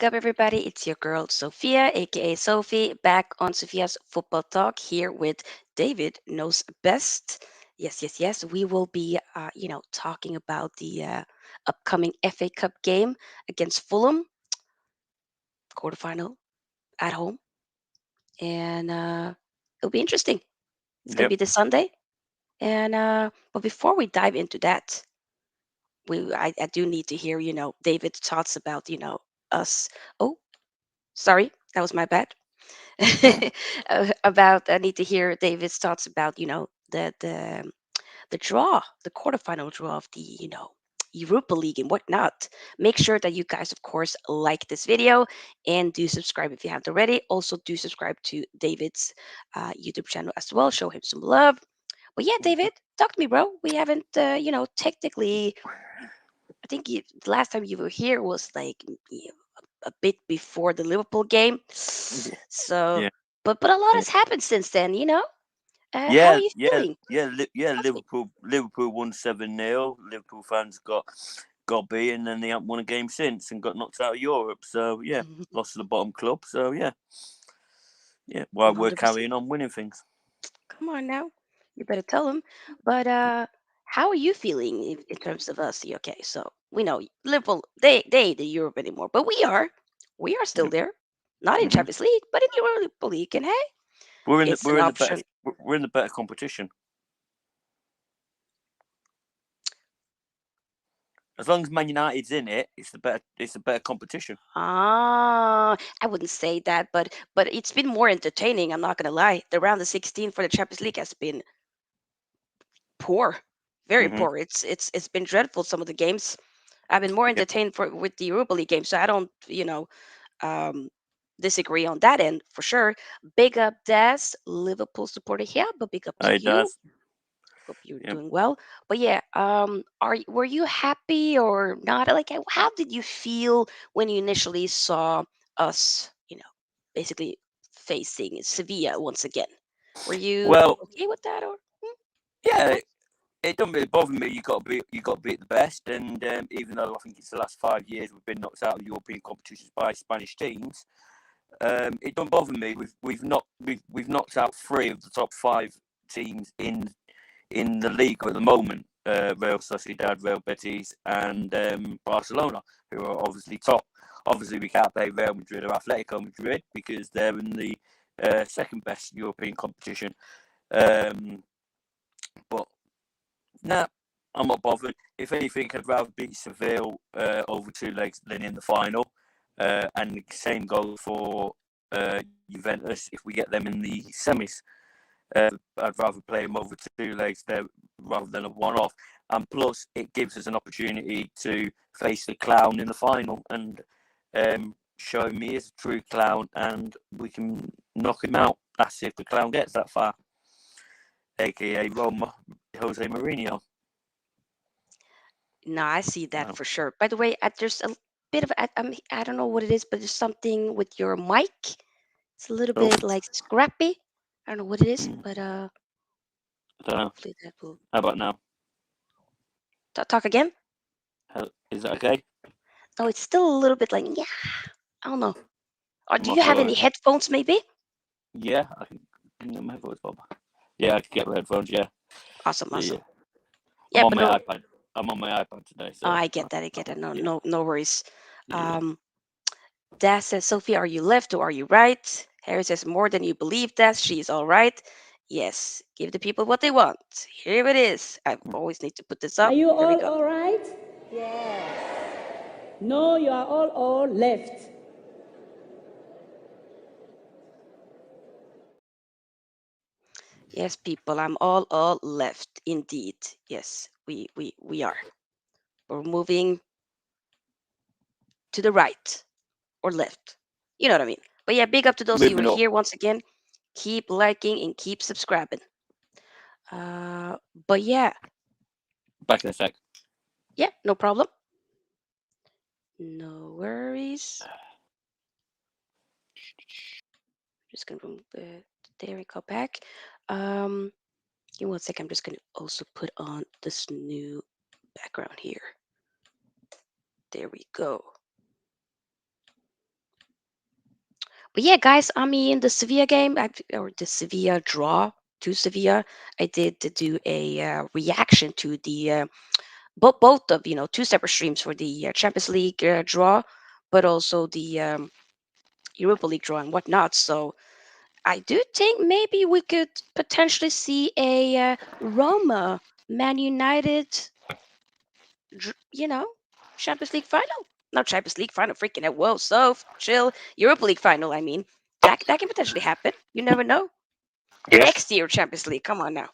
big up, everybody. It's your girl, Sofia, aka Sophie, back on Sofia's Football Talk here with David Knows Best. Yes, yes, yes. We will be, talking about the upcoming FA Cup game against Fulham, quarterfinal at home. And it'll be interesting. It's going to Yep. be this Sunday. And but before we dive into that, I do need to hear, David's thoughts about, us. Oh, sorry, that was my bad. About I need to hear David's thoughts about the draw, the quarterfinal draw of the Europa League and whatnot. Make sure that you guys, of course, like this video and do subscribe if you haven't already. Also, do subscribe to David's YouTube channel as well. Show him some love. But yeah, David, talk to me, bro. We haven't, technically. I think the last time you were here was like a bit before the Liverpool game. So, Yeah. but a lot Yeah. has happened since then. How are Yeah. you Yeah. feeling? Yeah. Talk to me. Liverpool won 7-0. Liverpool fans got beat, and then they haven't won a game since and got knocked out of Europe. So yeah, lost to the bottom club. So yeah, yeah. While we're 100%. carrying on winning things. Come on now, you better tell him. But how are you feeling in terms of us? Okay, so we know Liverpool they ain't in Europe anymore, but we are still Yeah. there, not in hmm Champions League, but in Europa League, and hey, it's We're an in the better option. we're in the better competition. As long as Man United's in it, it's a better competition. I wouldn't say that, but it's been more entertaining. I'm not gonna lie. The round of 16 for the Champions League has been poor, very hmm poor. It's been dreadful. Some of the games I've been more Yeah. entertained with the Europa League game, so I don't um, disagree on that end for sure. Big up Des, Liverpool supporter here, but big up to It you. does. Hope you're Yeah. doing well. But yeah, were you happy or not? Like, how did you feel when you initially saw us, basically facing Sevilla once again? Were you Well, okay with that, or yeah. thoughts? It don't really bother me. You got to beat the best, and even though I think it's the last 5 years we've been knocked out of European competitions by Spanish teams, it don't bother me. We've knocked out three of the top five teams in the league at the moment. Real Sociedad, Real Betis, and Barcelona, who are obviously top. Obviously, we can't play Real Madrid or Atletico Madrid because they're in the second best European competition. Um, but nah, I'm not bothered. If anything, I'd rather beat Seville over two legs than in the final. And the same goes for Juventus if we get them in the semis. I'd rather play them over two legs there rather than a one-off. And plus, it gives us an opportunity to face the clown in the final and show me as a true clown, and we can knock him out. That's if the clown gets that far, aka Roma, Jose Mourinho. No, I see that So, for sure. By the way, there's a bit of I don't know what it is, but there's something with your mic. It's a little oh, bit like scrappy. I don't know what it is, mm, but I don't know. hopefully that will How about now? talk again. Is that okay? No, it's still a little bit like yeah. I don't know. Or I'm do not you have sure. any headphones maybe? Yeah, I can get my headphones, Bob. Yeah, I can get my headphones. Yeah, Awesome, yeah, awesome. yeah. I'm Yeah, on but my no, iPad. I'm on my iPad today, oh, so I get that. I get that. No, yeah, no worries. yeah. Um, Dad says, Sophie, are you left or are you right? Harry says, more than you believe, Dad. She's all right. Yes, give the people what they want. Here it is. I always need to put this Are up. you Here we all go. all right? Yes. No, you are all left. Yes, people, I'm all left. Indeed. Yes, we are. We're moving to the right or left. You know what I mean? But yeah, big up to those of you who Moving are up. here once again. Keep liking and keep subscribing. Uh, but yeah, Back in a sec. yeah, no problem. No worries. Just gonna remove there we go back. Um, Give me one second. I'm just gonna also put on this new background here. There we go. But yeah, guys, I mean the Sevilla game or the Sevilla draw to Sevilla, I did to do a reaction to the both of two separate streams for the Champions League draw, but also the Europa League draw and whatnot. So I do think maybe we could potentially see a Roma Man United, you know, Champions League final. Not Champions League final, freaking hell. Whoa, so chill. Europa League final, I mean. That can potentially happen. You never know. Yes. Next year, Champions League. Come on now.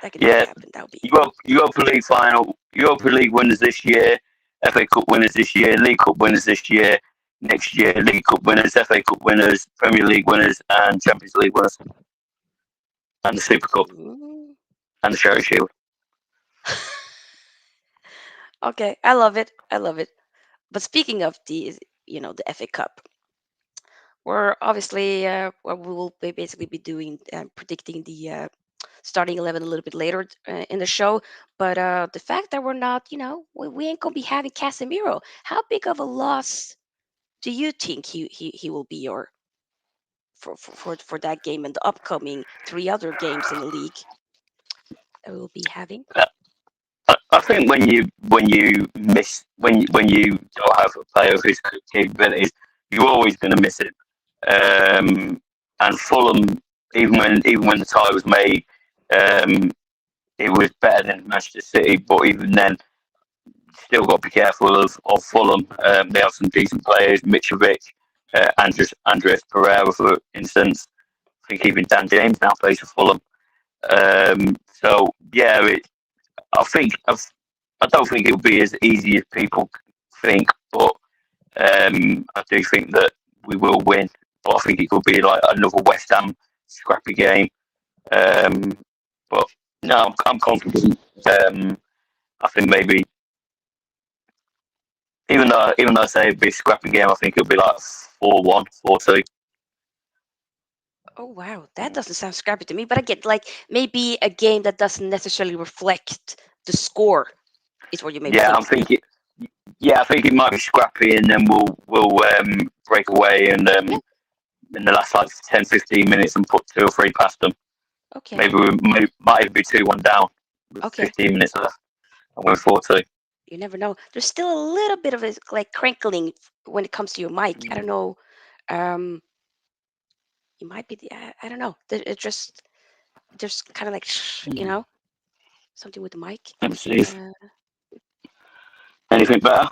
That could Yeah. definitely happen. That would be. Europa League final, Europa League winners this year, FA Cup winners this year, League Cup winners this year, next year League Cup winners, FA Cup winners, Premier League winners, and Champions League winners, and the Super Cup Mm. and the Charity Shield. Okay, I love it. I love it. But speaking of the FA Cup, we're obviously we will basically be doing predicting the starting 11 a little bit later in the show. But the fact that we're not, we ain't gonna be having Casemiro. How big of a loss do you think he will be, or for that game and the upcoming three other games in the league that we will be having? I think when you don't have a player of his capabilities, you're always going to miss it. And Fulham, even when the tie was made, um, it was better than Manchester City. But even then, still got to be careful of Fulham. They have some decent players, Mitrovic, Andres Pereira, for instance. I think even Dan James now plays for Fulham. So yeah, I think I don't think it'll be as easy as people think, but I do think that we will win. But I think it could be like another West Ham scrappy game. Um, but no, I'm confident. I think maybe even though I say it'd be a scrappy game, I think it'll be like 4-1, 4-2. Oh wow, that doesn't sound scrappy to me. But I get like maybe a game that doesn't necessarily reflect the score is what you maybe Yeah, think. I'm thinking. Yeah, I think it might be scrappy, and then we'll break away and Yeah. in the last like 10, 15 minutes and put two or three past them. Okay. Maybe we might even be 2-1 down with Okay. 15 minutes left. And we're 4-2. You never know. There's still a little bit of a like crinkling when it comes to your mic. I don't know. Um, it might be I don't know. It just there's kind of like something with the mic. Let me see if Uh, anything better.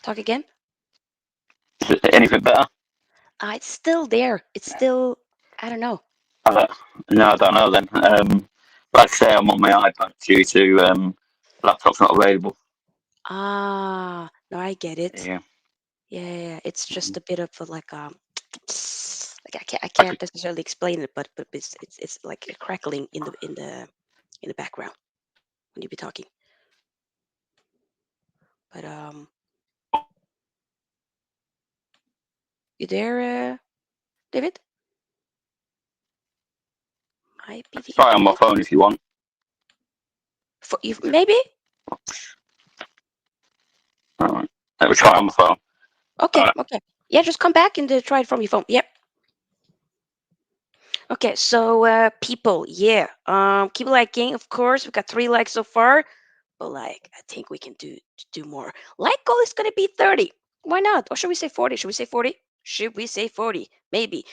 talk again. Is it anything better? It's still there. It's still. I don't know. Uh, no, I don't know then. Like I say, I'm on my iPad due to laptop's not available. No, I get it. Yeah. Yeah, yeah, yeah. It's just a bit of a, like I can't necessarily explain it, but it's like a crackling in the background when you be talking. But you there, David? Might be the Try on my internet. phone if you want. For you, maybe. All right. Let me try on my phone. All Okay, right. okay. Yeah, just come back and try it from your phone. Yep. Okay, so people, yeah. Keep liking, of course. We got 3 likes so far, but like I think we can do more. Like goal is gonna be 30. Why not? Or should we say 40? Should we say 40? Should we say 40? Maybe.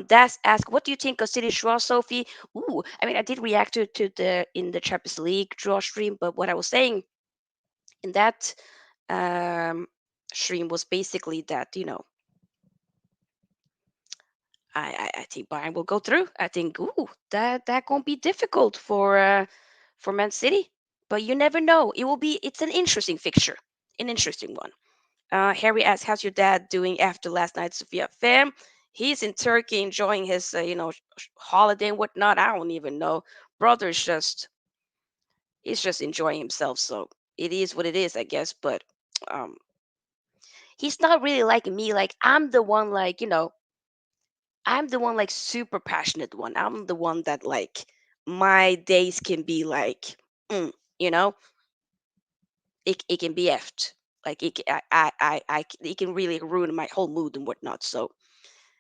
Das ask, what do you think of City's draw, Sophie? Ooh, I mean, I did react to the in the Champions League draw stream, but what I was saying in that um stream was basically that I think Bayern will go through. I think that gonna be difficult for Man City, but you never know. It's an interesting fixture, an interesting one. Harry asks, "How's your dad doing after last night's Sofia fam?" He's in Turkey enjoying his holiday and whatnot. I don't even know. Brother's just he's just enjoying himself. So it is what it is, I guess. But um, he's not really like me. Like I'm the one like super passionate one. I'm the one that like my days can be like, mm, you know, it can be effed. Like it can really ruin my whole mood and whatnot. So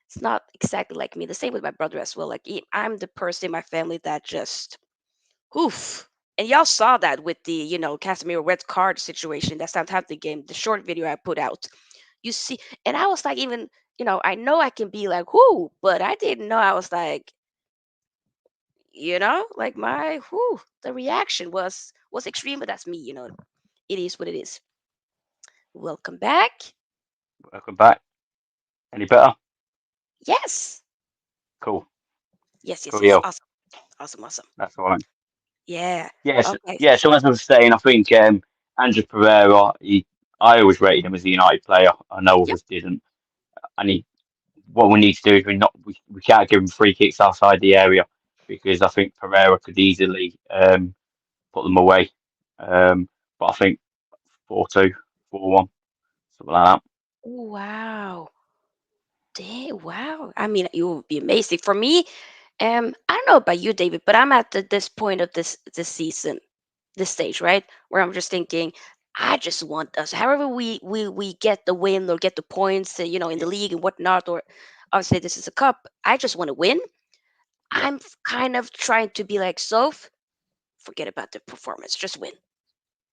it's not exactly like me. The same with my brother as well. Like I'm the person in my family that just oof. And y'all saw that with the Casemiro red card situation, that Southampton game, the short video I put out. You see, and I was like, even I know I can be like, whoo, but I didn't know I was like, like my whoo, the reaction was extreme, but that's me. It is what it is. Welcome back. Welcome back. Any better? Yes. Cool. Yes, yes, Cool, yes. yo. Awesome. Awesome, awesome. That's all right. Yeah. Yes, Okay. yeah. So as I was saying, I think Andrew Pereira. I always rated him as a United player. I know Yep. others didn't. And what we need to do is we can't give him free kicks outside the area because I think Pereira could easily put them away. But I think 4-2, 4-1, something like that. Wow. Wow. I mean, it would be amazing for me. I don't know about you, David, but I'm at this point of this season, this stage, right, where I'm just thinking, I just want us, however we get the win or get the points, in the league and whatnot, or obviously this is a cup. I just want to win. Yeah, Kind of trying to be like Soph. Forget about the performance. Just win.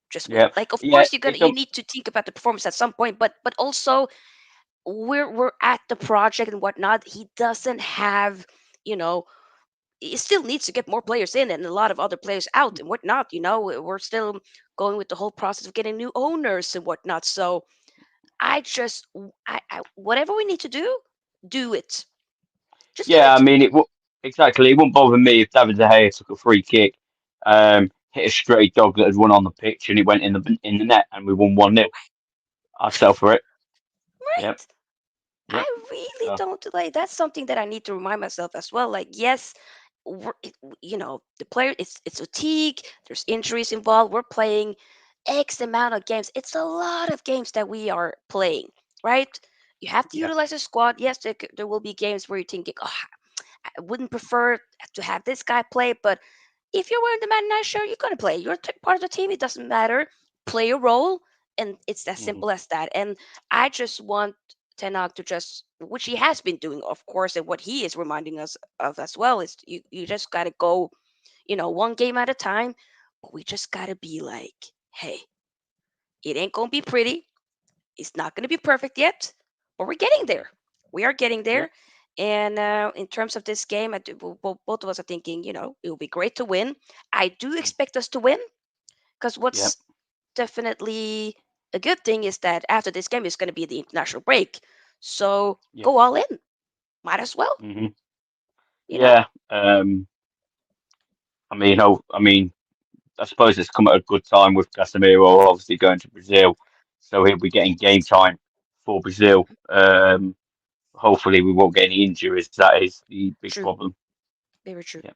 Just win. yeah, Like, of yeah. course, It's you need to think about the performance at some point, but also we're at the project and whatnot. He doesn't have, you know, he still needs to get more players in and a lot of other players out and whatnot. We're still going with the whole process of getting new owners and whatnot. So I just, whatever we need to do it. Just do yeah. I it. mean, exactly. It wouldn't bother me if David De Gea took a free kick, hit a stray dog that had run on the pitch, and it went in the net, and we won 1-0. I'd sell for it. Yep, Right. yep. I really So don't like. That's something that I need to remind myself as well. Like, yes, the player, it's fatigue. There's injuries involved. We're playing X amount of games. It's a lot of games that we are playing, right? You have to yeah, utilize the squad. Yes, there will be games where you're thinking, oh, I wouldn't prefer to have this guy play, but if you're wearing the Man United shirt, you're gonna play. You're part of the team. It doesn't matter. Play a role, and it's as hmm simple as that. And I just want Ten Hag to just, which he has been doing, of course, and what he is reminding us of as well, is you just gotta go, one game at a time. But we just gotta be like, hey, it ain't gonna be pretty. It's not gonna be perfect yet, but we're getting there. We are getting yeah, there. And in terms of this game, both of us are thinking, it will be great to win. I do expect us to win because yeah, what's definitely a good thing is that after this game is going to be the international break. So go yes. all in. Might as well, hmm you know? Yeah. I mean, I suppose it's come at a good time with Casemiro obviously going to Brazil, so he'll be getting game time for Brazil. Hopefully, we won't get any injuries. That is the big True. problem. Very true. Yeah,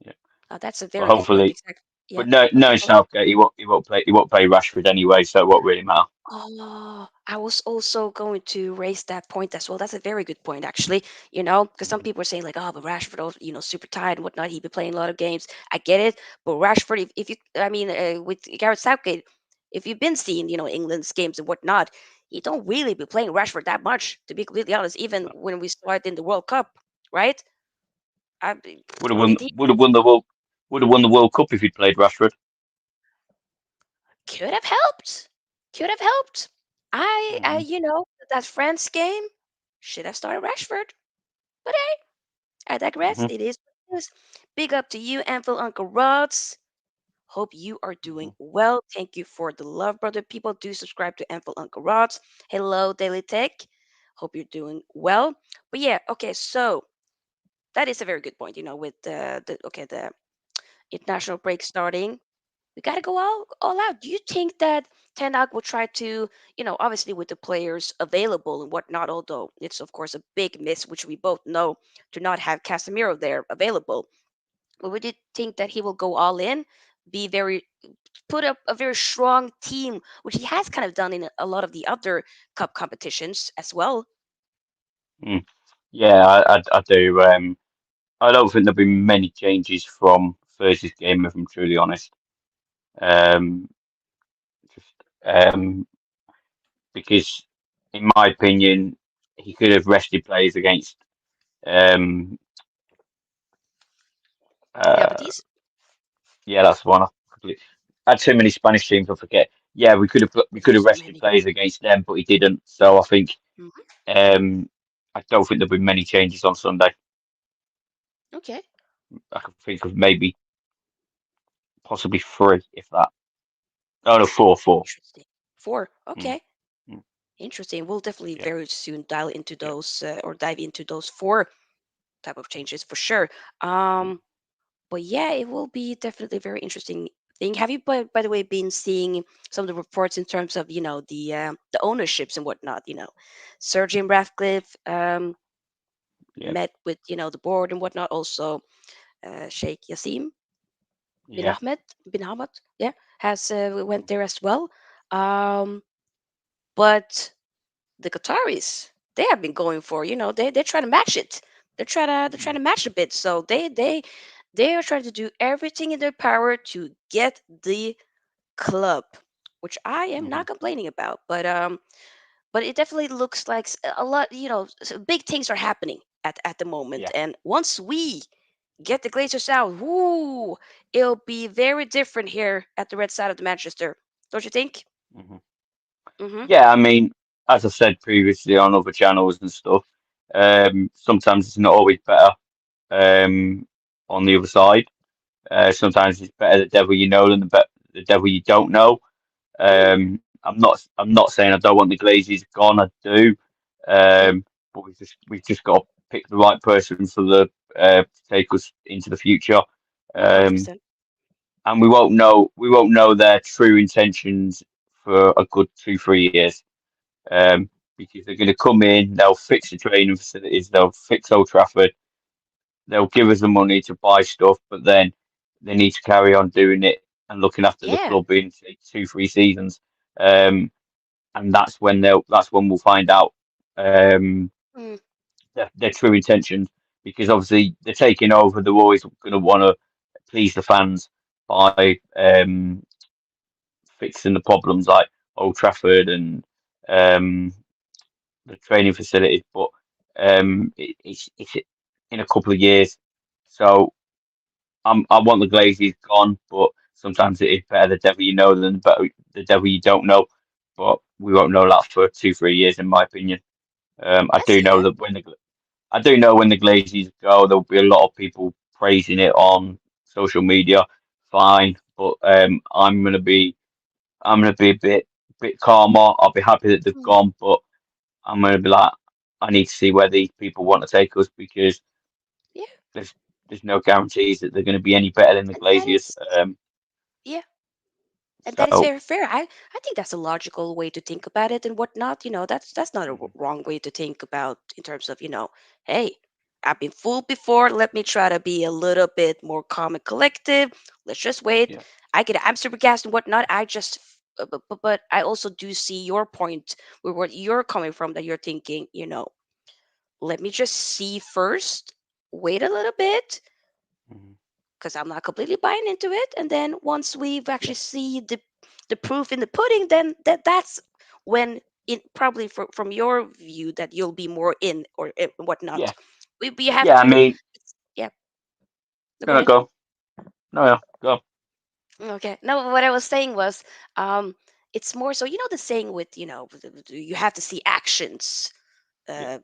yeah. That's a But very good point. hopefully, Exactly. Yeah. but no, Okay, no go ahead. Southgate. He won't play Rashford anyway, so it won't really matter. Oh, I was also going to raise that point as well. That's a very good point, actually. Because some hmm people are saying like, oh, but Rashford, super tired and whatnot. He'd be playing a lot of games. I get it, but Rashford, if you, I mean, with Gareth Southgate, if you've been seeing, England's games and whatnot, he don't really be playing Rashford that much, to be completely honest. Even when we saw it in the World Cup, right? I, Would have won. did he Would have won the World. Would have won the World Cup if he'd played Rashford. could have helped. Could have helped. hmm That France game should have started Rashford. But I digress. hmm It is what it is. Big up to you, Anvil Uncle Rods. Hope you are hmm doing well. Thank you for the love, brother. People do subscribe to Anvil Uncle Rods. Hello, Daily Tech. Hope you're doing well. But yeah, okay, so that is a very good point, with the international break starting. We got to go all out. Do you think that Ten Hag will try to, obviously with the players available and whatnot, although it's of course a big miss, which we both know, to not have Casemiro there available. But would you think that he will go all in, be very, put up a very strong team, which he has kind of done in a lot of the other cup competitions as well? Mm. Yeah, I do. I don't think there'll be many changes from Thursday's game, if I'm truly honest. Um, just because, in my opinion, he could have rested players against. Um, uh, Diabetes? yeah, that's one. I completely had too many Spanish teams. I forget. Yeah, we could have There's rested many. players against them, but he didn't. So I think Hmm. um, I don't think there'll be many changes on Sunday. Okay. I can think of maybe possibly three, if that. Oh no, four, four. Interesting. Four. Mm, Okay. mm, Interesting. We'll definitely yeah, very soon dial into yeah, those or dive into those four type of changes for sure. mm, But yeah, it will be definitely a very interesting thing. Have you, by the way, been seeing some of the reports in terms of the ownerships and whatnot? Sir Jim Ratcliffe yeah, met with the board and whatnot. Also, Sheikh Yassim bin yeah. Ahmed bin Hamad, yeah, has went there as well. Um, but the Qataris, they have been going for, they're trying to match it. They're trying to Mm, match a bit. So they are trying to do everything in their power to get the club, which I am mm-hmm, not complaining about. But it definitely looks like a lot. Big things are happening at the moment. yeah. And once we get the Glazers out, whoo, it'll be very different here at the red side of the Manchester. Don't you think? Mm-hmm. Mm-hmm. Yeah, I mean, as I said previously on other channels and stuff, sometimes it's not always better on the other side. Sometimes it's better the devil you know than the devil you don't know. Ooh, I'm not saying I don't want the Glazers gone. I do, yeah, but we've just got to pick the right person for the to take us into the future. Um, 100%. and we won't know their true intentions for a good 2-3 years. Because they're going to come in, they'll fix the training facilities, they'll fix Old Trafford, they'll give us the money to buy stuff, but then they need to carry on doing it and looking after the Yeah. club in say 2-3 seasons. Um, and that's when we'll find out Mm, their true intentions. Because obviously they're taking over, they're always going to want to please the fans by fixing the problems like Old Trafford and um, the training facilities, but it's in a couple of years. So I want the Glazers gone, but sometimes it is better the devil you know than the devil you don't know. But we won't know that for 2-3 years, in my opinion. I I do see know that. that I do know when the Glazers go, there'll be a lot of people praising it on social media. Fine, but I'm gonna be a bit calmer. I'll be happy that they've Mm, gone, but I'm gonna be like, I need to see where these people want to take us because yeah. there's there's no guarantees that they're going to be any better than the And that Glaziers. is, yeah. And that is So very fair. I think that's a logical way to think about it and whatnot. That's not a mhm, wrong way to think about in terms of, hey, I've been fooled before. Let me try to be a little bit more calm and collective. Let's just wait. yeah, I get I'm super gassed and whatnot. I just but I also do see your point where what you're coming from that you're thinking, let me just see first, wait a little bit, mhm, because I'm not completely buying into it. And then once we've yeah, actually see the proof in the pudding, then that's when it probably from your view that you'll be more in or whatnot. yeah, We have yeah. I to. mean, Yeah, no, go gonna ahead. go. No, yeah, go. Okay. No, what I was saying was, um, it's more so the saying with you have to see actions, Yeah, uh,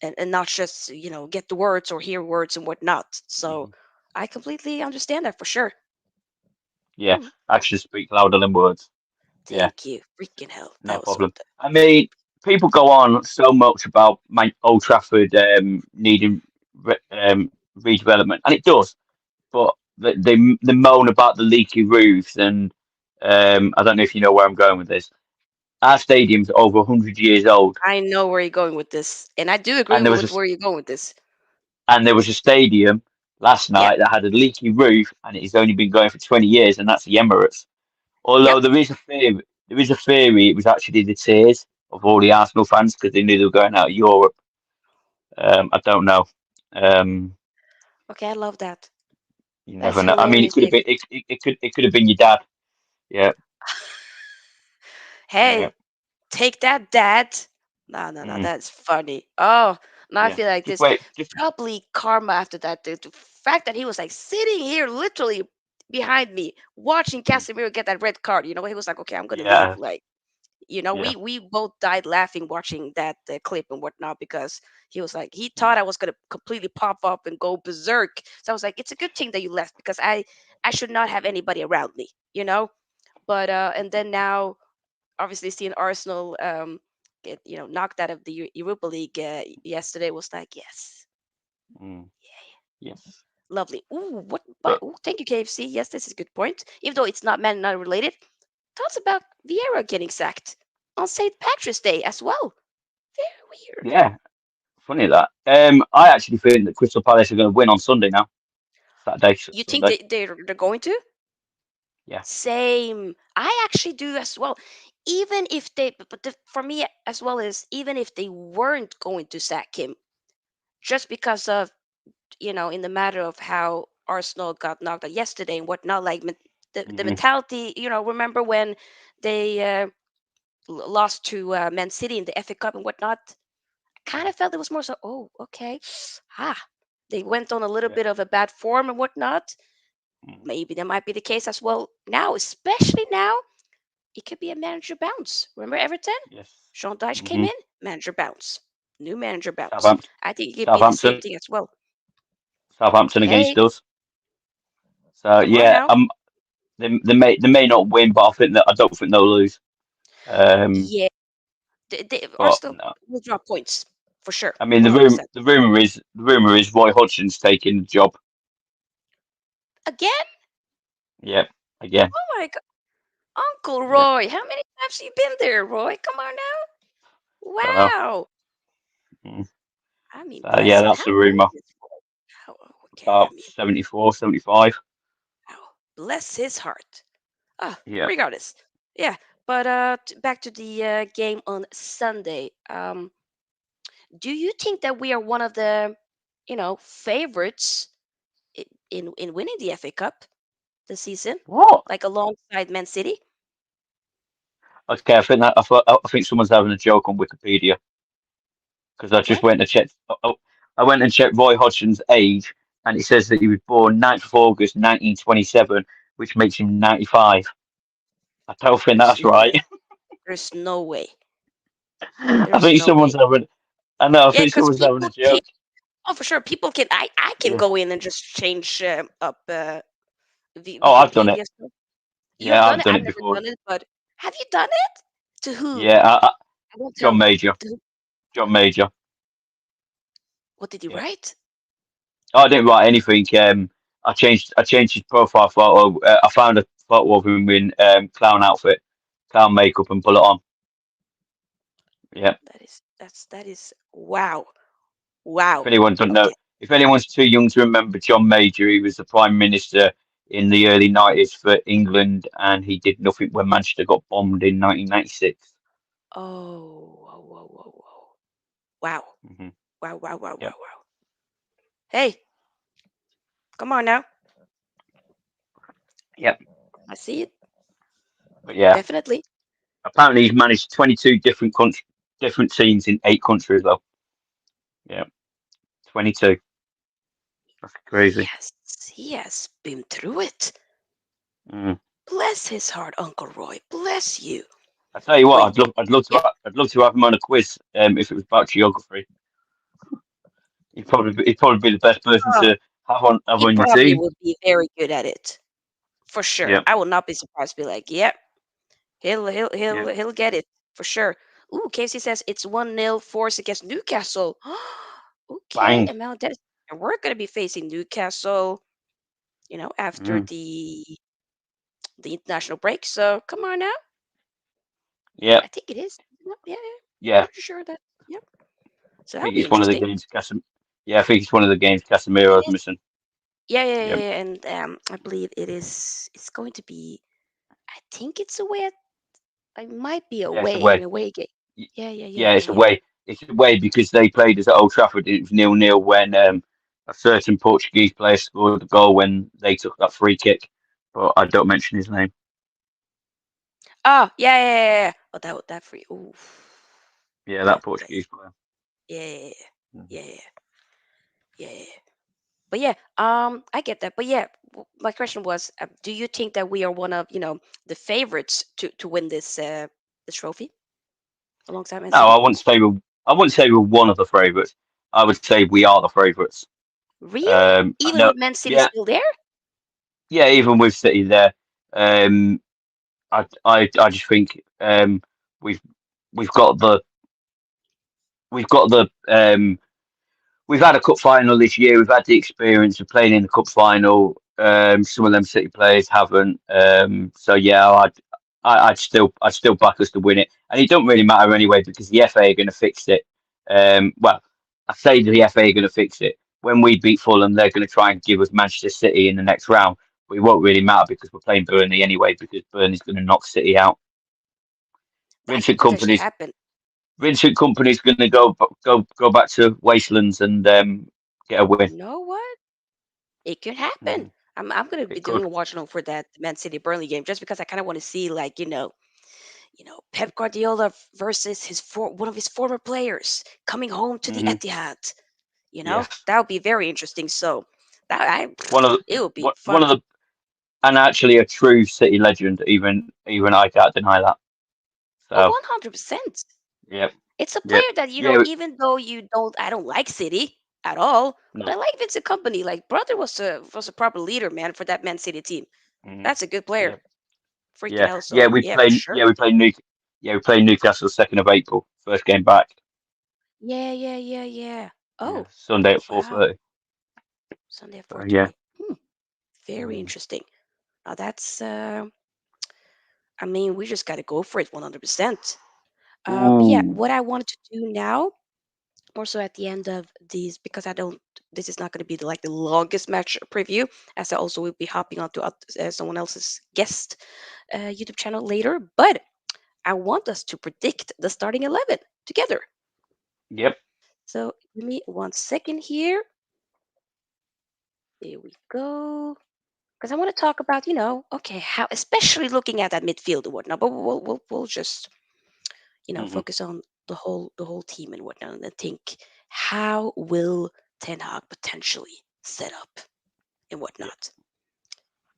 and not just get the words or hear words and whatnot. So mhm, I completely understand that for sure. yeah. Mm, Actions speak louder than words. Yeah, thank you. Freaking hell. no That was what problem. I mean, people go on so much about Old Trafford needing redevelopment, and it does. But they moan about the leaky roofs, and I don't know if you know where I'm going with this. Our stadium's over 100 years old, I know where you're going with this. And I do agree and there was with a where you're going with this. stadium last Yep. night that had a leaky roof, and it's only been going for 20 years, and that's the Emirates. Yep. Although there is a theory it was actually the tears of all the Arsenal fans because they knew they were going out of Europe. I don't know. Um, Okay, I love that. you That's never know. I mean, it hilarious, could have been David. it could have been your dad. Yeah, yeah, Hey, Take that, Dad. No, no, no, Mm, that's funny. Oh, now I yeah. feel like Just this wait. Just probably karma after that. The fact that he was like sitting here literally behind me watching mm, Casemiro get that red card. He was like, okay, I'm gonna leave. yeah. Like, Yeah. we both died laughing watching that clip and whatnot because he was like, he Mm, thought I was gonna completely pop up and go berserk. So I was like, it's a good thing that you left because I should not have anybody around me. But and then now obviously seeing Arsenal get knocked out of the Europa League yesterday was like, yes, mm, yes. lovely. Ooh, what? But But ooh, thank you, KFC. Yes, this is a good point. Even though it's not Man United related, thoughts about Vieira getting sacked on St. Patrick's Day as well. Very weird. yeah, funny that. I actually think that Crystal Palace are going to win on Sunday now. Saturday, You think Sunday. they're going to? Yeah. Same. I actually do as well. Even if they, but for me as well is even if they weren't going to sack him, just because of in the matter of how Arsenal got knocked out yesterday and whatnot, like the Hmm. mentality. Remember when they lost to Man City in the FA Cup and whatnot? I kind of felt it was more so. Oh, okay, they went on a little Yeah. bit of a bad form and whatnot. Mm, Maybe that might be the case as well now, especially now. It could be a manager bounce. Remember Everton? yes. Sean Dyche came Hmm. in, manager bounce. New manager bounce. Southampton. I think it could be the same Southampton. thing as well. Southampton against Hey, us. So come on yeah, now. they may not win, but I don't think they'll lose. Um, Yeah, but Arsenal no. will drop points for sure, I mean, 100%. the rumor is Roy Hodgson's taking the job. Again? Yep. Again. Oh my God, Uncle Yep. Roy, how many times have you been there, Roy? Come on now. Don't know. Wow. Mm. I mean, So yeah, bless him. that's How the old rumor. is Roy? Okay, I About mean, 74, 75. wow. Bless his heart. Ah, Yeah. regardless. Yeah, but back to the game on Sunday. Do you think that we are one of the, favorites in winning the FA Cup this season, What? like alongside Man City? Okay, I think someone's having a joke on Wikipedia because I just What? went and checked. I went and checked Roy Hodgson's age, and it says that he was born 9th of August 1927, which makes him 95. I don't think There's that's no right. way. There's no way. I There's think no way. someone's having. I know. I Yeah, think because someone's having a people can. joke. Oh, for sure. People can. I can Yeah. go in and just change up Oh, I've done it. Wikipedia stuff. You have Yeah, done I've it. done I've it never before. done it, but have you done it? To who? Yeah, I won't tell John you. Major. To who? John Major. What did you Yeah. write? Oh, I didn't write anything. I changed his profile photo. I found a photo of him in clown outfit, clown makeup, and put it on. Yeah. That is wow. Wow. If anyone doesn't know, Okay. if anyone's too young to remember John Major, he was the Prime Minister in the early 90s for England, and he did nothing when Manchester got bombed in 1996. Oh, whoa, whoa, whoa, whoa. Wow. Hmm. Wow, wow, wow, wow, Yep. wow. Hey, come on now. Yep. I see it. But yeah, Definitely. apparently he's managed 22 different teams in 8 countries, though. Yeah, 22. That's crazy. He has been through it. Mm. Bless his heart, Uncle Roy. Bless you. I tell you what, Wait. Yeah. I'd love to have him on a quiz. If it was about geography, he'd probably be the best person Oh, to have he on your probably team. would be very good at it. For sure. Yeah, I will not be surprised to be like, yep, yeah, he'll get it for sure. Ooh, Casey says it's 1-0 Force against Newcastle. Okay, bang. and we're gonna be facing Newcastle, after Mm. the international break. So come on now. Yeah, I think it is. Yep, yeah, yeah. yeah. Pretty sure that. Yep. So I that'll think be it's one of the interesting. games. Yeah, I think it's one of the games It Casemiro's is. missing. Yeah, yeah, yeah, Yeah, yeah. And I believe it is. It's going to be. I think it's away. I might be yeah, it's away. An away. away game. Y- Yeah, yeah, yeah, Yeah, yeah, it's yeah. away. It's away because they played us at Old Trafford. It was 0-0 when a certain Portuguese player scored the goal when they took that free kick. But I don't mention his name. Oh, yeah, yeah, yeah, yeah. Oh, that free. Ooh, Yeah, that that that Portuguese player. yeah, Mhm. yeah, yeah, yeah, yeah. But yeah, I get that. But yeah, my question was, do you think that we are one of the favorites to win this trophy alongside Man No, City? I wouldn't say we're one of the favourites. I would say we are the favourites. Really? I Even know. with Man City Yeah, still there? yeah. Even with City there, um, I just think we've we've got the we've got the we've had a cup final this year. We've had the experience of playing in the cup final. Some of them City players haven't. So yeah, I'd still back us to win it, and it don't really matter anyway because the FA are going to fix it. Well, I say the FA are going to fix it. When we beat Fulham, they're going to try and give us Manchester City in the next round. But it won't really matter because we're playing Burnley anyway. Because Burnley's going to knock City out. That could Vincent potentially Company's happen. Vincent Company's going to go back to Wastelands and get a win. You know what? It could happen. Mhm. I'm gonna be It doing could. a watch along for that Man City Burnley game just because I kind of want to see like Pep Guardiola versus one of his former players coming home to the Hmm. Etihad. Yeah. That would be very interesting. So that I One of the it would be one fun. of the and actually a true City legend. Even I can't deny that. Oh, So 100%. yep, It's a yep, player that yeah. even though I don't like City at all, but I No. like Vincent Company. Like brother was a proper leader, man, for that Man City team. Hmm. That's a good player. Yeah, Freaking yeah, hell. yeah. So yeah, for sure. We played we played Newcastle 2nd of April, first game back. Yeah, yeah, yeah, yeah. Yeah, Oh, Sunday at four wow. thirty. Sunday at So yeah. 4:30. Very Mm. interesting. Now that's I mean, we just got to go for it 100%. But yeah, Ooh. what I wanted to do now, more so at the end of these, because I don't, this is not going to be the longest match preview, as I also will be hopping onto someone else's guest YouTube channel later. But I want us to predict the starting 11 together. Yep. So give me 1 second here. There we go. Because I want to talk about, okay, how, especially looking at that midfield and whatnot. But we'll just Hmm. focus on the whole team and whatnot, and then think how will Ten Hag potentially set up and Yep. whatnot.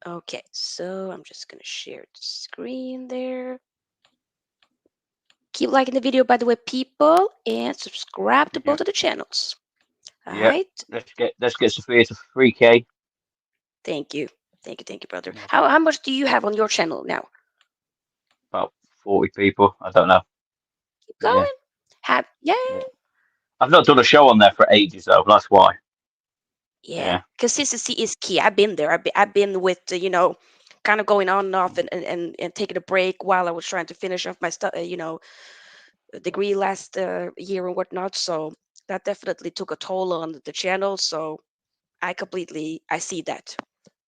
Okay, so I'm just gonna share the screen there. Keep liking the video, by the way, people, and subscribe to both Yep. of the channels. All Yep. right. Let's get Sofia to 3K. Thank you. Thank you, brother. Yeah. How much do you have on your channel now? About 40 people. I don't know. Keep Yeah. going. Yeah, Yeah. I've not done a show on there for ages though. That's why. yeah. Yeah. Consistency is key. I've been there. I've been with kind of going on and off and taking a break while I was trying to finish off my degree last year and whatnot. So that definitely took a toll on the channel. So I see that.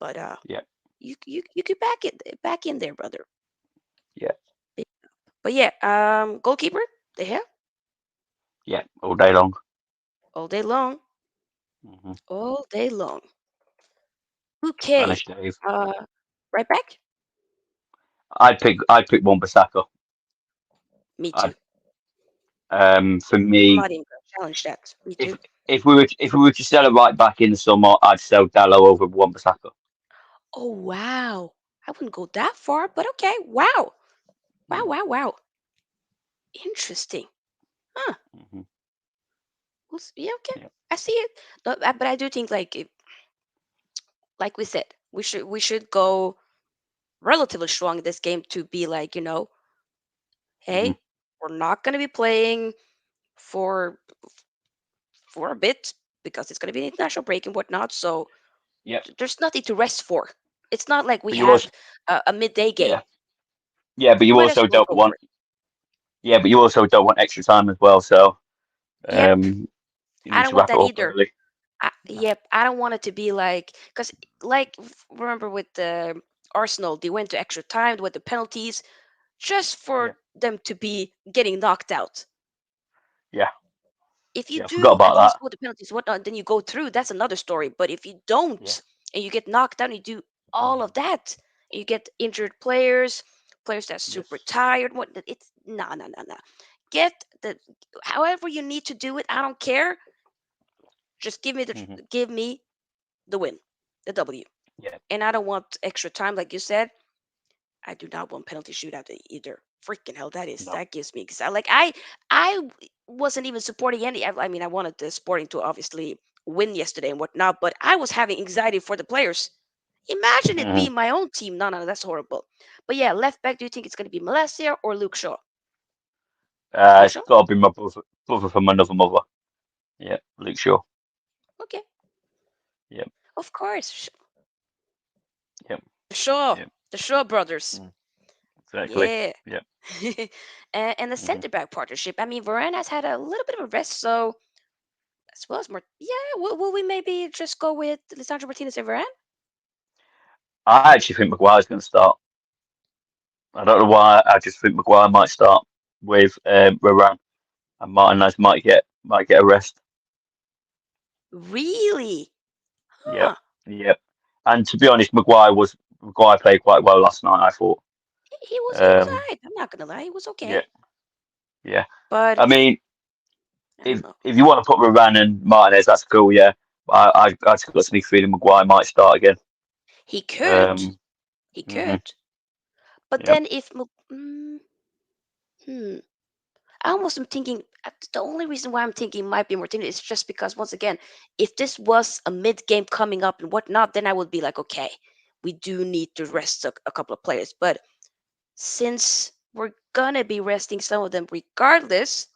But Yeah. you get back in there, brother. Yeah. But yeah, goalkeeper, the hair Yeah. All day long. all day long, Hmm. all day long. Okay, Spanish Dave. uh, right back. I'd pick one Bissaka. Me I'd too. for I'm me not even gonna challenge that. Me if too. if we were to sell a right back in the summer, I'd sell Dallo over one Bissaka. Oh wow, I wouldn't go that far, but okay. Wow, wow, Mm-hmm. wow, wow. Interesting. Huh. Mm-hmm. Yeah, okay. Yeah. I see it. But I do think like we said, we should go relatively strong in this game to be like, Hmm. hey, we're not gonna be playing for a bit because it's gonna be an international break and whatnot. So Yep. there's nothing to rest for. It's not like we But you also have a midday game. yeah yeah, but you Might as also well don't go for want it. yeah, but you also don't want extra time as well. So Yep, you I need don't to want wrap it that up either. early. No. Yep, I don't want it to be like because remember with the Arsenal, they went to extra time with the penalties just Yeah. for them to be getting knocked out. Yeah. If you Yeah. I forgot do at about least that. go the penalties, whatnot, then you go through. That's another story. But if you Yeah. don't and you get knocked down, you do all of Hmm. that. You get injured players, players that's super Yes. tired. What it's no. Get the however you need to do it. I don't care. Just Hmm. give me the win, the W. Yeah. And I don't want extra time, like you said. I do not want penalty shootout either. Freaking hell, No. that gives me anxiety. Like I wasn't even supporting any. I mean, I wanted the Sporting to obviously win yesterday and whatnot, but I was having anxiety for the players. Imagine it Hmm. being my own team. No, that's horrible. But yeah, left back. Do you think it's going to be Malaysia or Luke Shaw? Luke It's Shaw. got to be my brother from another mother. Yeah, Luke Shaw. Okay, Yep. of course. Yep. Shaw, Yep. the Shaw brothers. Mm, exactly. Yeah. Yep. And the Hmm. center back partnership. I mean, Varane has had a little bit of a rest, so as well as more. Yeah, will we maybe just go with Lisandro Martinez and Varane? I actually think Maguire's going to start. I don't know why. I just think Maguire might start with Varane, and Martinez might get a rest. Really? Yep. Huh. Yep. And to be honest, Maguire played quite well last night, I thought. He was Um, alright. I'm not gonna lie, he was yeah. okay. Yeah. But I mean, I don't if know. if you want to put Varane and Martinez, that's cool. Yeah. I just got a sneak feeling Maguire might start again. He could. Um. He Hmm. could. But Yep. then if hmm, I almost am thinking the only reason why I'm thinking might be Martinez is just because once again, if this was a mid game coming up and whatnot, then I would be like, okay, we do need to rest a couple of players. But since we're gonna be resting some of them regardless,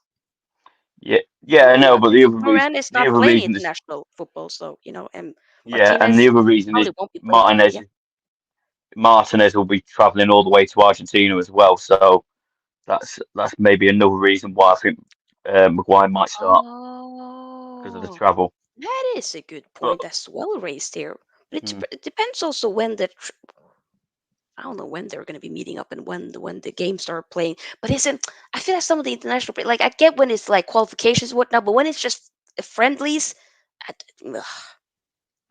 Yeah. Yeah. I know, I but think Varane is the not other playing reason is international football, so and yeah, and the Martinez other reason is probably won't be playing either. Martinez Yeah. Martinez will be travelling all the way to Argentina as well. So that's maybe another reason why I think Maguire might start because of the Oh, travel. that is a good But point. That's well raised here. But mm, it depends also when I don't know when they're going to be meeting up and when the games start playing. But isn't I feel like some of the international like I get when it's like qualifications and whatnot, but when it's just friendlies, I d- ugh,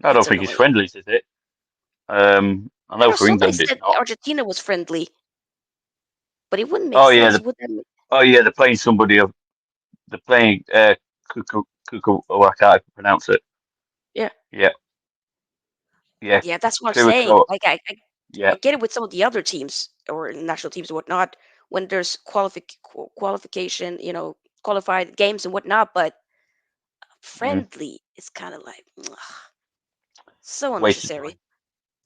I don't it's think it's annoying. friendly, is it? I I know know for somebody England it's said not. Argentina was friendly, but it wouldn't make Oh yeah, sense. Would that? oh yeah, they're playing somebody of they're playing Kuku, oh I can't pronounce it. Yeah, Yeah, yeah, yeah, that's what I'm saying. Curacao. Like Yeah. I get it with some of the other teams or national teams and whatnot when there's qualification, qualified games and whatnot, but Mm, friendly is kind of like so waste of unnecessary. time.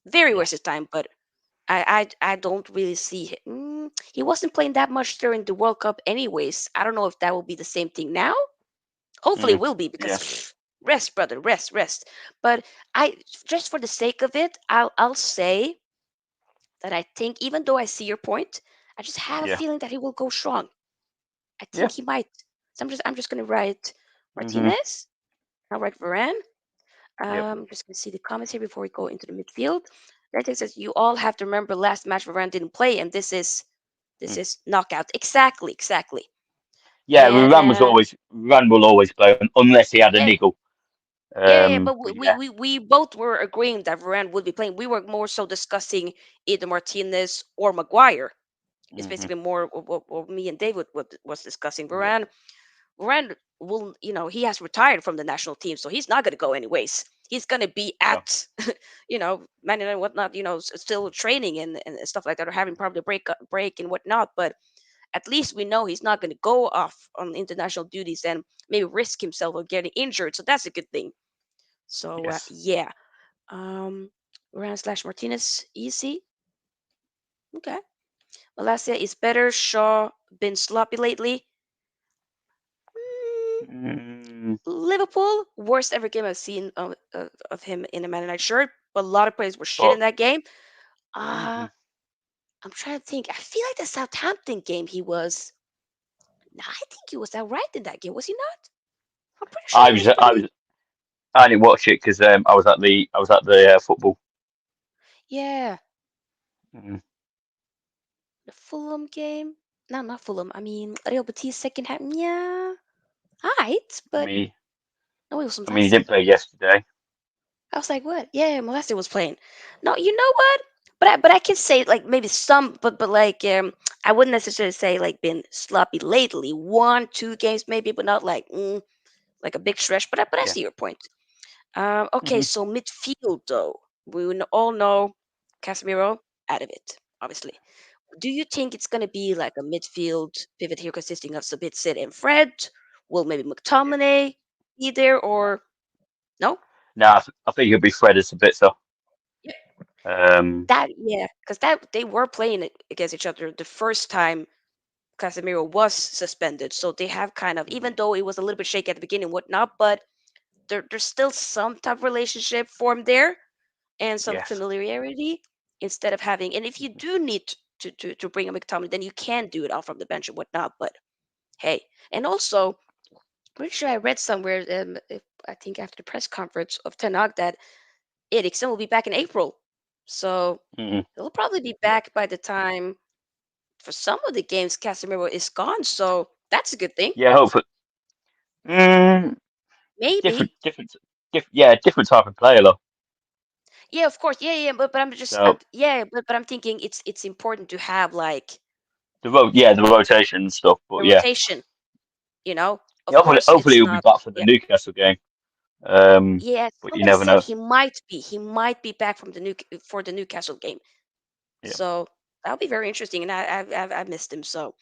Very Yeah. wasted time, but I don't really see him. He wasn't playing that much during the World Cup, anyways. I don't know if that will be the same thing now. Hopefully, it Mm, will be yeah. because rest, brother, rest. But I just for the sake of it, I'll say that I think even though I see your point, I just have a Yeah. feeling that he will go strong. I Yeah. think he might. So I'm just gonna write Hmm. Martinez. I'll write Varane. Yep. Just gonna see the comments here before we go into the midfield. That says you all have to remember last match Varane didn't play, and this Mm. is knockout. Exactly. Yeah. And Ran will always play unless he had a yeah, niggle. yeah, but But we, yeah. we we both were agreeing that Varane would be playing. We were more so discussing either Martinez or Maguire. It's Hmm. basically more what me and David was discussing. Yep. Varane will, he has retired from the national team, so he's not going to go anyways. He's going to be No. at, Man United and whatnot, still training and stuff like that, or having probably a break and whatnot. But at least we know he's not going to go off on international duties and maybe risk himself of getting injured. So that's a good thing. So Yes. yeah, um, Varane slash Martinez, easy. Okay. Malasia is better. Shaw been sloppy lately. Mm, Mm, Liverpool, worst ever game I've seen of him in a Man United shirt. But a lot of players were shit but in that game. hmm Uh, I'm trying to think. I feel like the Southampton game he was. Nah, I think he was outright in that game. Was he not? I'm pretty sure I he was was pretty. I didn't watch it because I was at the football. Yeah, Mm, the Fulham game. No, not Fulham. I mean Real Betis second half. Yeah, alright, I but mean, no, it was from I mean, he last didn't season. play yesterday. I was like, what? Yeah, Molester was playing. No, you know what? but I can say like maybe some, but like I wouldn't necessarily say like been sloppy lately. 1, 2 games maybe, but not like like a big stretch. But I Yeah. see your point. Okay, Hmm. so midfield though, all know Casemiro out of it, obviously. Do you think it's gonna be like a midfield pivot here consisting of Sabitzer and Fred? Will maybe Yeah. McTominay be there No. or no? No, I think it'll be Fred as a bit so. Yeah, Um, that yeah, because that they were playing it against each other the first time Casemiro was suspended, so they have kind of, even mhm. though it was a little bit shaky at the beginning, and whatnot, but there's still some type of relationship formed there and some Yes. familiarity instead of having. And if you do need to bring a McTominay, then you can do it off from the bench and whatnot. But hey, and also pretty sure I read somewhere, I think after the press conference of Ten Hag that Eriksen will be back in April, so Hmm. he'll probably be Yeah. back by the time for some of the games Casemiro is gone. So that's a good thing. Yeah. Hopefully. Mm, different, Maybe. different, yeah, different type of player though. Yeah, of course. Yeah, yeah. But So yeah, but I'm thinking it's important to have like yeah, the rotation and stuff. a But yeah, rotation. You know, yeah, of course, hopefully it's he'll be not. back for the Yeah, Newcastle game. yeah. But you Somebody never said know. he might be back from the new for the Newcastle game. Yeah. So that'll be very interesting. And I missed him. So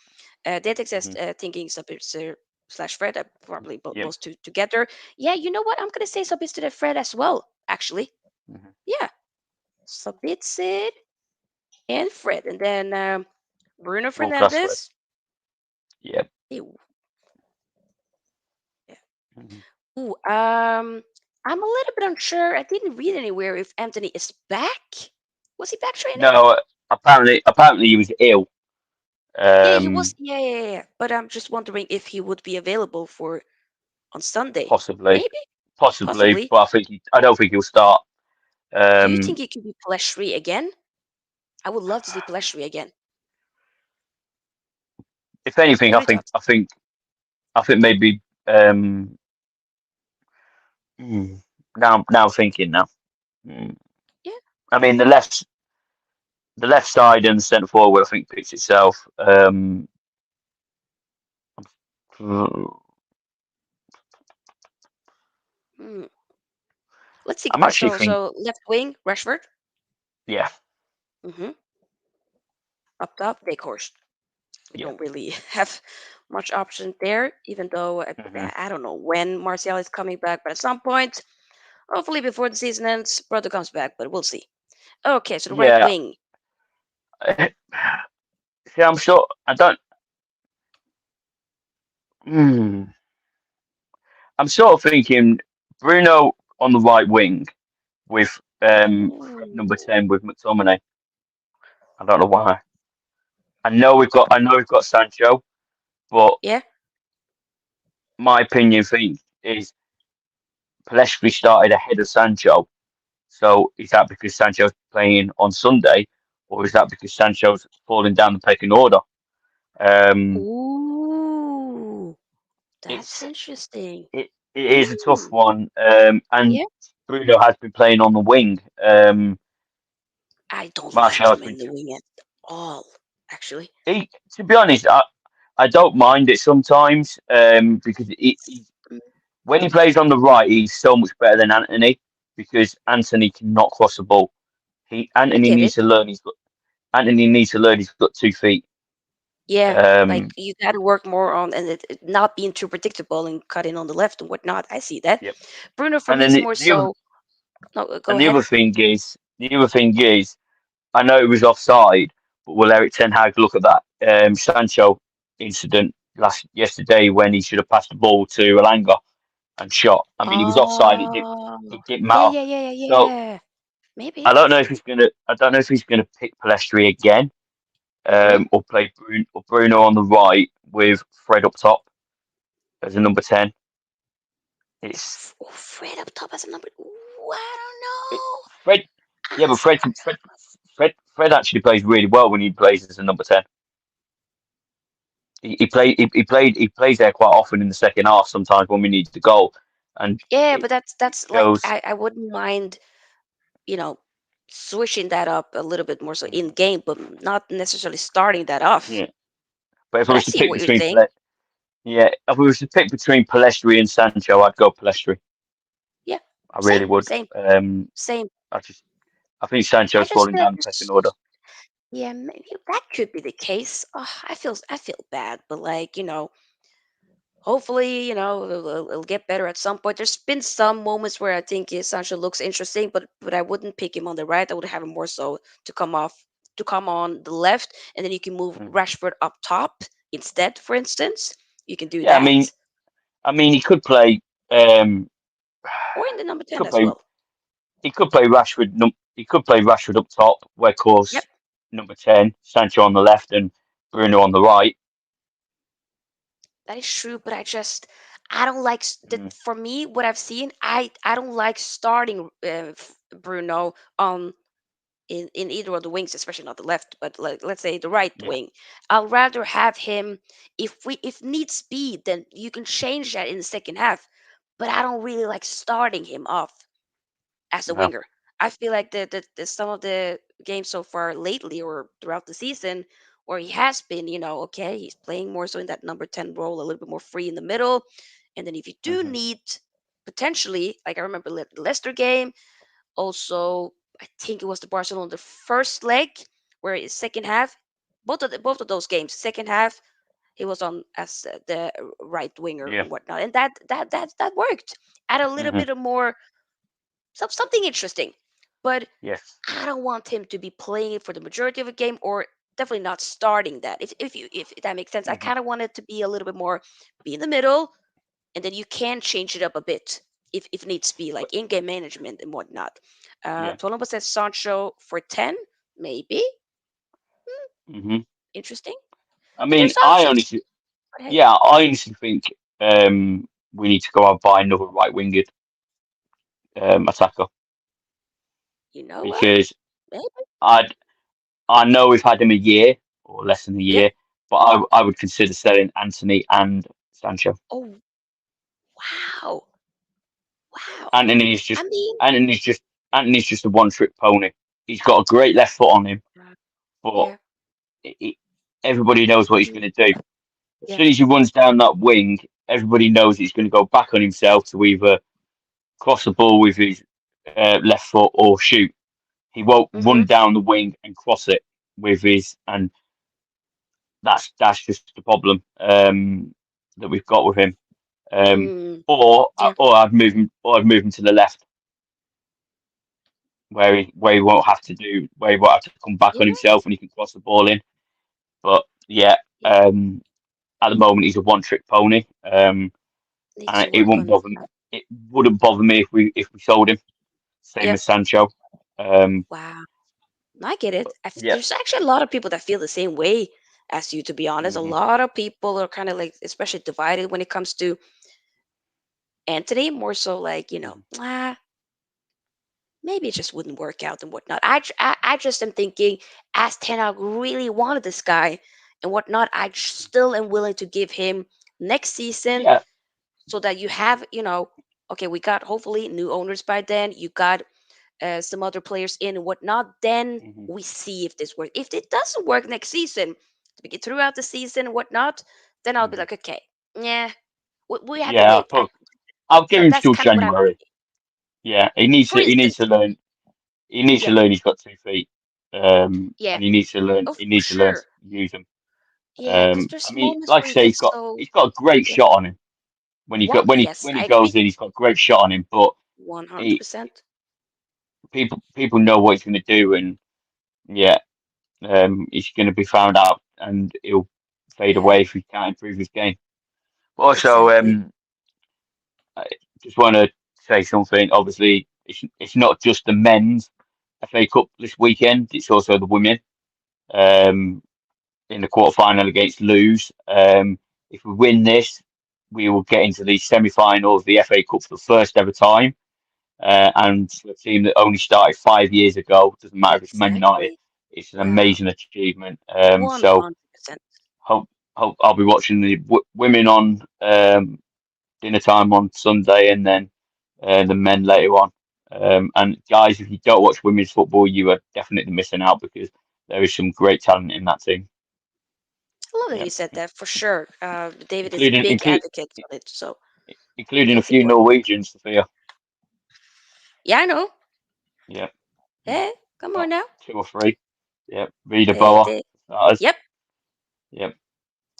that Hmm. exists thinking Sabitzer slash Fred, probably Yeah. both two together. Yeah, you know what? I'm gonna say Sabitzer and Fred as well. Actually, Hmm. yeah, Sabitzer and Fred, and then Bruno World class Fred. Fernandez. Yeah. Ew, yeah. Hmm. Ooh, I'm a little bit unsure. I didn't read anywhere if Anthony is back. Was he back training? No, apparently he was ill. Yeah, he was. Um, Yeah, yeah, yeah, yeah. But I'm just wondering if he would be available for on Sunday. possibly, Maybe, possibly, possibly. but I don't think he'll start. Do you think Um, it could be Pelestri again? I would love to see Pelestri again. if anything, What are your thoughts? I think maybe. Hmm, now thinking now. Hmm. Yeah. I mean the left side and the centre forward I think picks itself. I'm Hmm. Let's think about it. actually So think left wing Rashford. yeah, Mm-hmm. Up top, Horst. We yeah. don't really have much option there, even though Hmm. I don't know when Martial is coming back, but at some point, hopefully before the season ends, Brother comes back, but we'll see. Okay, so the right Yeah. wing. See, I'm sure I don't. Hmm, I'm sort of thinking Bruno on the right wing with Fred number Ooh. 10 with McTominay. I don't know why. I know we've got Sancho, but Yeah. my opinion thing is Pelestri started ahead of Sancho. So is that because Sancho's playing on Sunday, or is that because Sancho's falling down the pecking order? Um, Ooh, that's it's interesting. it is a tough Hmm. one, and Yeah. Bruno has been playing on the wing. I don't like Martial has him been. in the wing at all, actually. To be honest, I don't mind it sometimes because Mm, when he plays on the right, he's so much better than Anthony because Anthony cannot cross the ball. I Anthony get needs it. to learn. Anthony needs to learn. He's got 2 feet. Yeah, like Um, you got to work more on and it not being too predictable and cutting on the left and whatnot. I see that. yep. Bruno for And me then is more so. No, go the ahead. other thing is I know it was offside, but will Eric Ten Hag look at that Sancho incident yesterday when he should have passed the ball to Alanga and shot? I mean, he was offside. Oh, It didn't yeah, matter. yeah, yeah, yeah, So yeah. I Maybe. don't know if he's gonna. I don't know if he's gonna pick Palestri again, Mm-hmm. or play Bruno on the right with Fred up top as a number 10. It's Oh, Fred up top as a number. Ooh, I don't it, know. Fred. Yeah, but Honestly, I don't know. Fred actually plays really well when he plays as a number 10. He plays there quite often in the second half. Sometimes when we need the goal, and Yeah, it, but it that's like shows. I wouldn't mind, you know, switching that up a little bit more so in Mhm. game, but not necessarily starting that off. Yeah. But if I But I was to see pick what you're between saying. if we was to pick between Palestri and Sancho, I'd go Palestri. Yeah, I same, really would. same, Um, same. I just I think I Sancho's just falling feel like down the pecking there's, order. yeah, maybe that could be the case. I feel bad, but like hopefully it'll get better at some point. There's been some moments where I think Sancho looks interesting, but I wouldn't pick him on the right. I would have him more so to come on the left, and then you can move Mhm. Rashford up top instead. For instance, you can do Yeah, that, I mean, he could play. Um, or in the number he 10 could as play. well. He could play Rashford. He could play Rashford up top, where Yep, course number 10, Sancho on the left, and Bruno on the right. that is true. But I don't like that. Mm, For me, what I've seen, I don't like starting Bruno on in either of the wings, especially not the left, but like let's say the right yeah. wing. I'll rather have him if needs be, then you can change that in the second half. But I don't really like starting him off as a No. winger. I feel like the some of the games so far lately or throughout the season where he has been, okay, he's playing more so in that number 10 role, a little bit more free in the middle. And then if you do Hmm. need potentially, like I remember the Leicester game, also, I think it was the Barcelona the first leg, where his second half, both of those games, second half, he was on as the right winger Yeah. and whatnot, and that worked. Add a little Hmm. bit of more something interesting, but Yes. I don't want him to be playing it for the majority of a game, or definitely not starting that. If that makes sense, I Hmm. kind of want it to be a little bit more be in the middle, and then you can change it up a bit if needs be, But like in-game management and whatnot. yeah. Tolomba says Sancho for 10, maybe Hmm. interesting, I but mean, there's options. But hey, I honestly think we need to go out and buy another right winged attacker you know what? because Maybe. I I know we've had him a year or less than a Yep. year, but I would consider selling Anthony and Sancho. Oh, wow, wow. Anthony is I just mean, Anthony's just Anthony's just a one trick pony. He's got a great left foot on him, uh, but yeah, it, it- everybody knows what he's mm, going to do. As yeah, soon as he runs down that wing, everybody knows he's going to go back on himself to either cross the ball with his left foot or shoot. He won't mm-hmm, run down the wing and cross it with his, and that's just the problem that we've got with him. Um, mm, or yeah, I'd move him to the left where he won't have to come back on yeah. himself and he can cross the ball in. But yeah, Yeah, um, at the moment he's a one trick pony. need And to work on that. it wouldn't bother me if we sold him. Same Yep. as Sancho. Um, Wow. I get it. but yeah. There's actually a lot of people that feel the same way as you, to be honest. A Hmm. lot of people are kind of like, especially divided when it comes to Anthony, more so like, Hmm. maybe it just wouldn't work out and whatnot. I just am thinking, as Ten Hag really wanted this guy and whatnot, still am willing to give him next season Yeah. so that you have, okay, we got hopefully new owners by then. You got some other players in and whatnot. Then Hmm. we see if this works. If it doesn't work next season, to get throughout the season and whatnot, then I'll be Hmm. like, okay, yeah, we have to Yeah. make that. I'll give him That's till kind of what I'm January. thinking. Yeah. For He needs instance, to learn. He needs to yeah, learn. He's got 2 feet. yeah, And he needs to learn. oh, He for needs to learn to sure. use them. Yeah, because I there's mean, moments like I where he say, gets so, he's got a great yeah. shot on him Yes, when he I agree. goes in. He's got a great shot on him, but he 100%. people know what he's going to do, and yeah, he's going to be found out, and he'll fade Yeah, away if he can't improve his game. But also, exactly. I just want to say something. Obviously, it's not just the men's FA Cup this weekend; it's also the women. Um, in the quarter final against Lewes. If we win this, we will get into the semi-final of the FA Cup for the first ever time. And for a team that only started 5 years ago, doesn't matter if it's Man United, Exactly. it's an Wow. amazing achievement. So 100%. hope I'll be watching the women on dinner time on Sunday, and then the men later on. And guys, if you don't watch women's football, you are definitely missing out because there is some great talent in that team. I love that Yeah, you said that for sure. David is a including big include, advocate on it, so including a it's few important. Norwegians, Sofia. Yeah, I know. Yeah, Hey, come on about now. 2 or 3. Yeah, Vida They, Boa they, starters. yep, Yeah,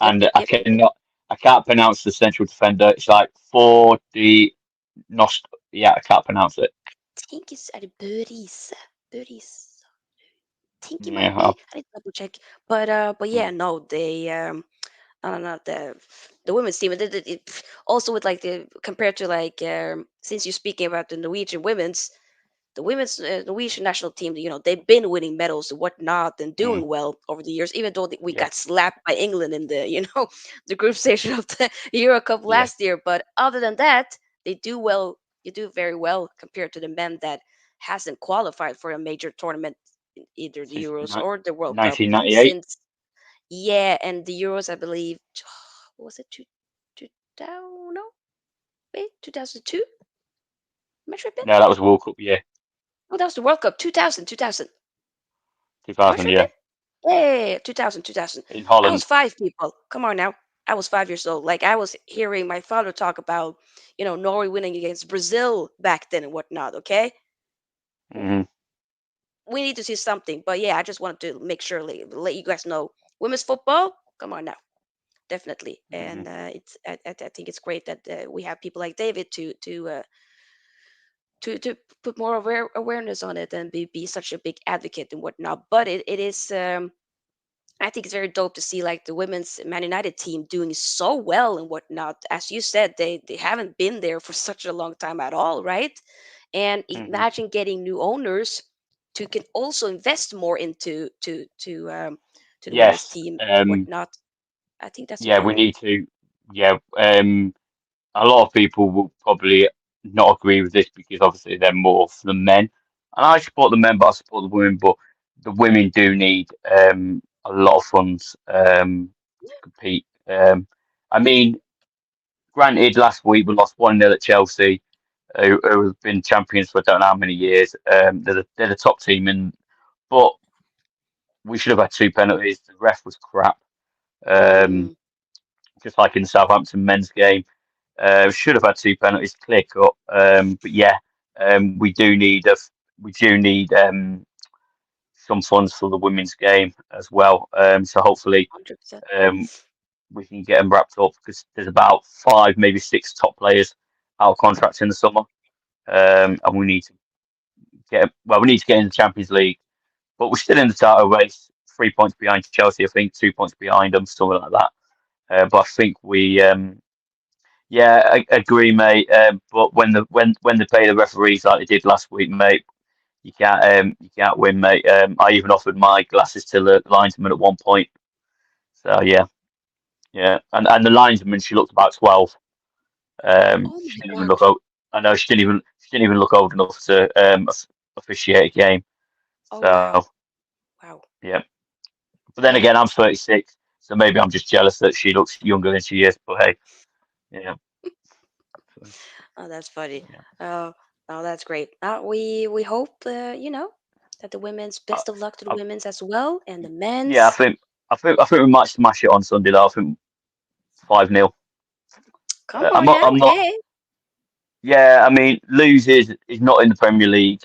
yep, and yep, yep, yep, yep. I can't pronounce the central defender. It's like for the Nost. Yeah, I can't pronounce it. Think it's at birdies, birdies. Think it Yeah, might be. I need to double check. But yeah, mm, no, they I don't know the women's team. Also with like the compared to like since you're speaking about the Norwegian women's, the women's Norwegian national team, they've been winning medals and whatnot and mm, doing well over the years, even though we yeah, got slapped by England in the, the group stage of the Euro Cup yeah. last year. But other than that, they do well. You do very well compared to the men that hasn't qualified for a major tournament, in either the Since Euros or the World Cup 1998. since, yeah, and the Euros, I believe, what was it, 2000, no, wait, 2002? Am I tripping? No, that was World Cup year, Oh, that was the World Cup, 2000. Am I 2000. tripping? Yeah, Yeah, 2000. in I was Holland. 5 people. Come on now. I was 5 years old. Like I was hearing my father talk about, Norway winning against Brazil back then and whatnot. Okay, W- Hmm. we need to see something. But yeah, I just wanted to make sure, like, let you guys know, women's football. Come on now, definitely. Hmm. And I think it's great that we have people like David to put more awareness on it and be such a big advocate and whatnot. But it is. I think it's very dope to see like the women's Man United team doing so well and whatnot. As you said, they haven't been there for such a long time at all, right? And Hmm. imagine getting new owners to can also invest more into to the women's Yes. team, whatnot. I think that's Yeah, we important. need to. Yeah. A lot of people will probably not agree with this because obviously they're more for the men, and I support the men, but I support the women. But the women do need a lot of funds to compete. I mean, granted, last week we lost 1-0 at Chelsea, who have been champions for I don't know how many years. They're the top team, but we should have had 2 penalties. The ref was crap, um, Mm, just like in the Southampton men's game. Should have had 2 penalties, clear cut. But yeah, we do need some funds for the women's game as well. So hopefully 100%. um, we can get them wrapped up because there's about 5, maybe 6 top players out of contract in the summer, and we need to we need to get in the Champions League, but we're still in the title race. 3 points behind Chelsea, I think. 2 points behind them, something like that. But I think yeah, I agree, mate. But when they pay the referees like they did last week, mate, you can't win, mate. I even offered my glasses to the linesman at one point. So yeah, yeah, and the linesman, she looked about 12. Oh She my didn't even God. look. I know she didn't even look old enough to officiate a game. Oh So wow. Wow. yeah, but then Yeah. again, I'm 36, so maybe I'm just jealous that she looks younger than she is. But hey, yeah, so, Oh, that's funny. yeah. Oh, oh, that's great. We hope that the women's, I, best of luck to the I, women's as well and the yeah, men's. I think we might smash it on Sunday though. I think 5-0. Come on now. I'm not. Hey. Yeah, I mean, losers is not in the Premier League.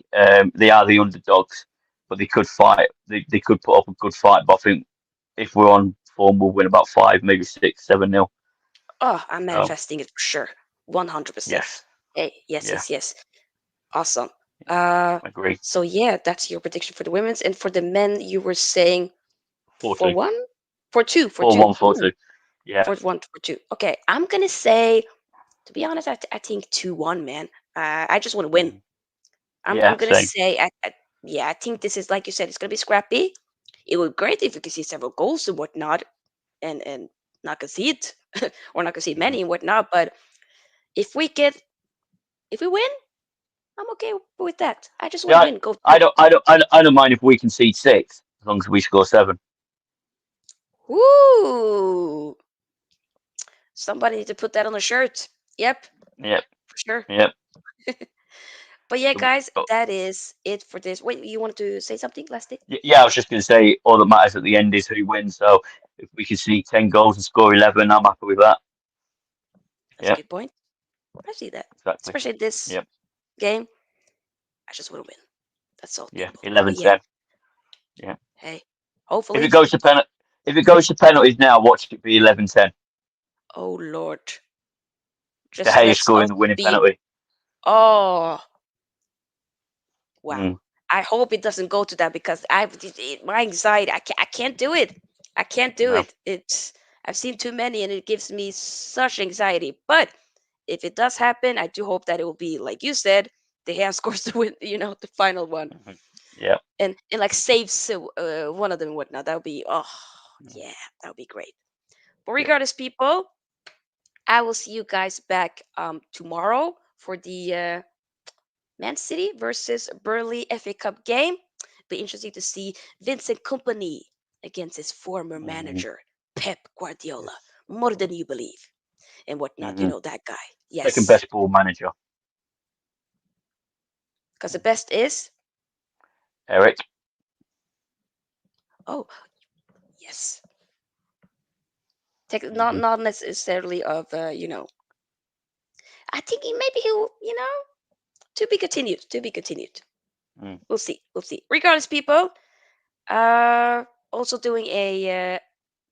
They are the underdogs, but they could fight. They could put up a good fight. But I think if we're on form, we'll win about 5, maybe 6, 7-0. Oh, I'm So manifesting it for sure. 100%. yes, Hey, yes, yeah, yes, yes. Awesome. Uh, I agree. so yeah, that's your prediction for the women's, and for the men, you were saying for 4-2, one, for two, for 4 two. one, four Ooh, two. Yeah, for one, for two. Okay, I'm gonna say, to be honest, I think 2-1, man. I just want to win. mhm. I'm Yeah, gonna same. say, yeah, I think this is, like you said, it's gonna be scrappy. It would be great if we could see several goals and whatnot, and not concede or not concede Hmm. many and whatnot. But if we get if we win, I'm okay with that. I just want to Yeah, win. Go through. I don't mind if we concede 6 as long as we score 7. Ooh, somebody need to put that on a shirt. Yep, Yep, for sure. yep. But yeah, So we've guys, got, that is it for this. Wait, you wanted to say something, last thing? yeah, I was just going to say all that matters at the end is who wins. So if we can see 10 goals and score 11, I'm happy with that. That's a Yeah, good point. I see that. exactly. Especially this Yeah, game. I just want to win. That's all, yeah, people. But yeah, 11-10. Yeah. hey, If it hopefully. goes to if it goes to penalties now, watch it be 11-10. Oh Lord, De just Gea let's scoring us the winning be. penalty. Oh wow. Mm, I hope it doesn't go to that because my anxiety. I can't do it. I can't do no. it. It's I've seen too many and it gives me such anxiety. But if it does happen, I do hope that it will be like you said. The hand scores the win. The final one. Mhm. Yeah. And like saves one of them and whatnot. That would be Mm, yeah, that would be great. But yeah. regardless, people, I will see you guys back tomorrow for the Man City versus Burnley FA Cup game. Be interesting to see Vincent Company against his former Hmm. manager Pep Guardiola, Yes. more than you believe and whatnot. Hmm. That guy. Second Yes, best ball manager, because the best is Eric. oh yes, not Hmm. not necessarily of I think maybe he'll to be continued. To be continued. Mm. We'll see. We'll see. Regardless, people. Uh, Also doing a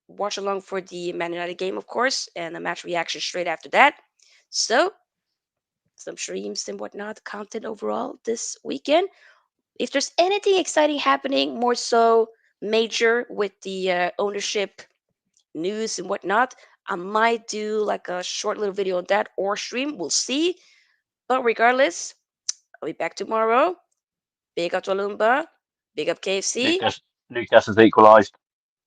watch along for the Man United game, of course, and a match reaction straight after that. So some streams and whatnot, content overall this weekend. If there's anything exciting happening, more so major with the ownership news and whatnot, I might do like a short little video on that or stream. We'll see. But regardless, I'll be back tomorrow. Big up to Alumba. Big up KFC. Newcastle's equalised.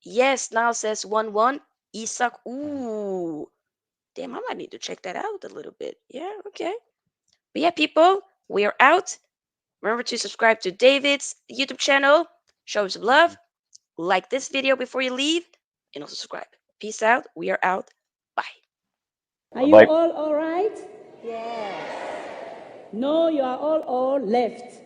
Yes, now says 1-1. Isak. Mhm. Ooh. Damn, I might need to check that out a little bit. Yeah, okay. But yeah, people, we are out. Remember to subscribe to David's YouTube channel. Show him some love. Mhm. Like this video before you leave. And also subscribe. Peace out. We are out. Bye. Are Bye you bye. all right? Yes. No, you are all left.